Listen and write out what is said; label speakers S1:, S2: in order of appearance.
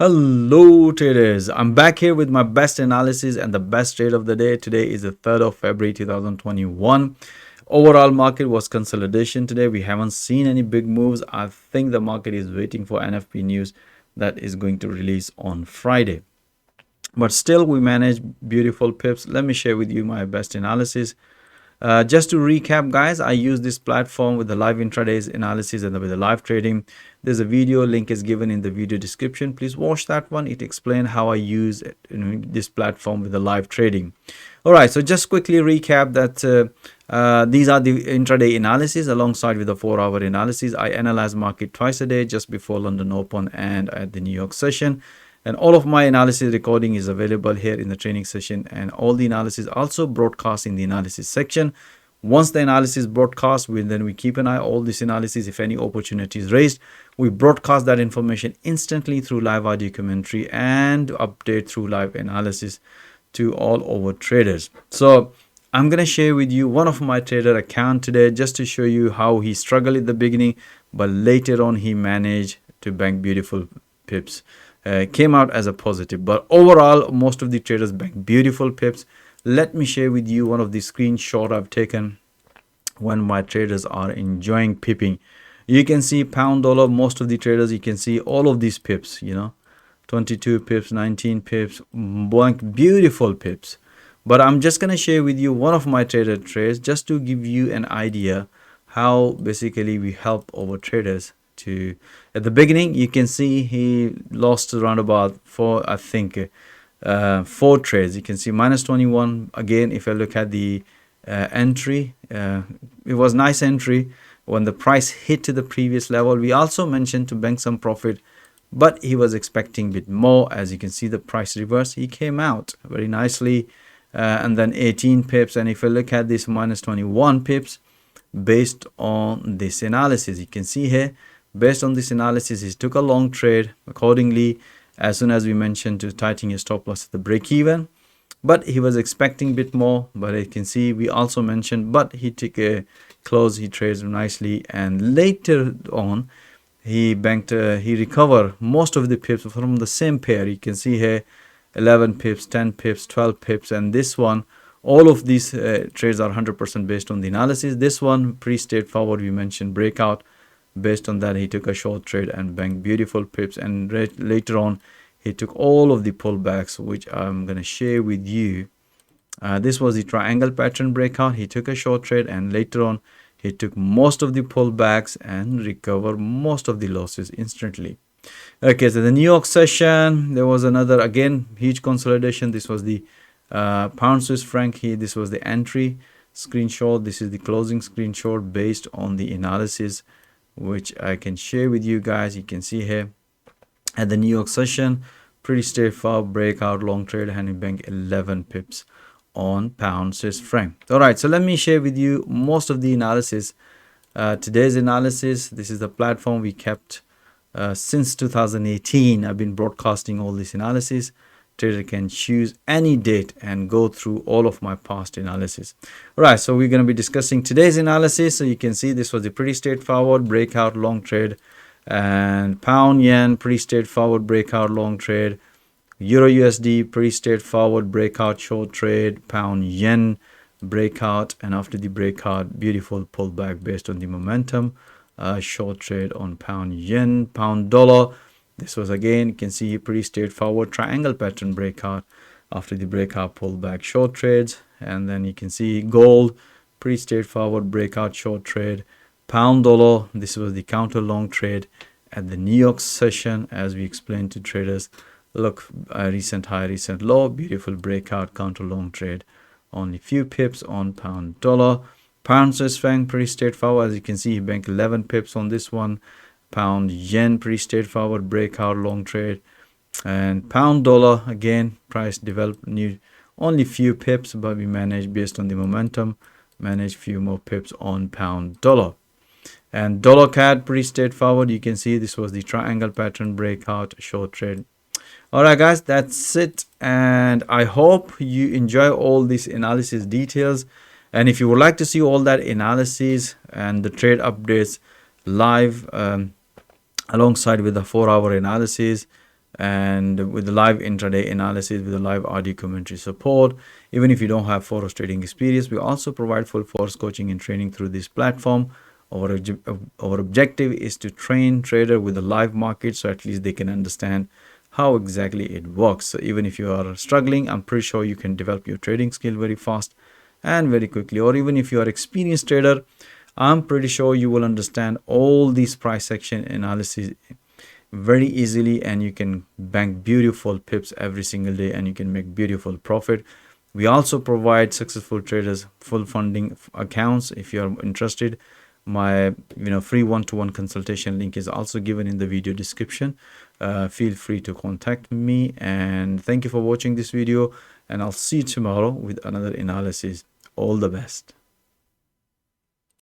S1: Hello traders, I'm back here with my best analysis and the best trade of the day. Today is the 3rd of February 2021. Overall market was consolidation today. We haven't seen any big moves. I think the market is waiting for NFP news that is going to release on Friday. But still we managed beautiful pips. Let me share with you my best analysis. Just to recap, guys, I use this platform with the live intraday analysis and with the live trading. There's a video, link is given in the video description. Please watch that one. It explains how I use this platform with the live trading. All right, so just quickly recap that these are the intraday analysis alongside with the 4-hour analysis. I analyze market twice a day, just before London Open and at the New York session. And all of my analysis recording is available here in the training session, and all the analysis also broadcast in the analysis section. Once the analysis broadcast, then we keep an eye all this analysis. If any opportunity is raised, we broadcast that information instantly through live audio commentary and update through live analysis to all our traders. So I'm going to share with you one of my trader account today just to show you how he struggled at the beginning, but later on he managed to bank beautiful pips. Came out as a positive, but overall most of the traders bank beautiful pips. Let me share with you one of the screenshot I've taken when my traders are enjoying pipping. You can see pound dollar, most of the traders, you can see all of these pips, 22 pips, 19 pips, blank beautiful pips. But I'm just going to share with you one of my trader trades just to give you an idea how basically we help our traders to. At the beginning you can see he lost around about four trades. You can see minus 21 again. If I look at the entry, it was nice entry when the price hit to the previous level. We also mentioned to bank some profit, but he was expecting a bit more. As you can see, the price reverse, he came out very nicely, and then 18 pips. And if I look at this minus 21 pips based on this analysis, you can see here, based on this analysis, he took a long trade accordingly. As soon as we mentioned to tighten his stop loss at the break even, but he was expecting a bit more. But you can see we also mentioned, but he took a close, he trades nicely, and later on he banked, he recovered most of the pips from the same pair. You can see here 11 pips, 10 pips, 12 pips, and this one, all of these trades are 100% based on the analysis. This one pretty straightforward. We mentioned breakout. Based on that, he took a short trade and banked beautiful pips, and later on he took all of the pullbacks, which I'm going to share with you. This was the triangle pattern breakout. He took a short trade, and later on he took most of the pullbacks and recovered most of the losses instantly. Okay, so the New York session, there was another again huge consolidation. This was the pound Swiss franc. This was the entry screenshot. This is the closing screenshot based on the analysis, which I can share with you guys. You can see here at the New York session, pretty straightforward breakout long trade, and he banked 11 pips on pound Swiss franc. All right, so let me share with you most of the analysis. Today's analysis, this is the platform we kept since 2018. I've been broadcasting all this analysis. Trader can choose any date and go through all of my past analysis. All right, so we're going to be discussing today's analysis. So you can see this was a pretty straightforward breakout long trade, and pound yen, pretty straightforward breakout long trade. Euro USD, pretty straightforward breakout short trade. Pound yen breakout, and after the breakout, beautiful pullback based on the momentum. Short trade on pound yen. Pound dollar, this was again, you can see pretty straightforward triangle pattern breakout. After the breakout, pullback short trades. And then you can see gold, pretty straightforward breakout short trade. Pound dollar, this was the counter long trade at the New York session. As we explained to traders, look, recent high, recent low, beautiful breakout counter long trade, only few pips on pound dollar. Pound Swiss franc, pretty straightforward. As you can see, he banked 11 pips on this one. Pound yen, pretty straightforward breakout long trade. And pound dollar, again, price developed new, only few pips, but we managed based on the momentum, managed few more pips on pound dollar. And dollar CAD, pretty straightforward. You can see this was the triangle pattern breakout short trade. All right, guys, that's it, and I hope you enjoy all these analysis details. And if you would like to see all that analysis and the trade updates live alongside with the 4-hour analysis, and with the live intraday analysis, with the live audio commentary support. Even if you don't have Forex trading experience, we also provide full Forex coaching and training through this platform. Our objective is to train trader with the live market, so at least they can understand how exactly it works. So even if you are struggling, I'm pretty sure you can develop your trading skill very fast and very quickly. Or even if you are experienced trader, I'm pretty sure you will understand all these price action analysis very easily, and you can bank beautiful pips every single day, and you can make beautiful profit. We also provide successful traders full funding accounts. If you are interested, my free one-to-one consultation link is also given in the video description. Feel free to contact me, and thank you for watching this video, and I'll see you tomorrow with another analysis. All the best.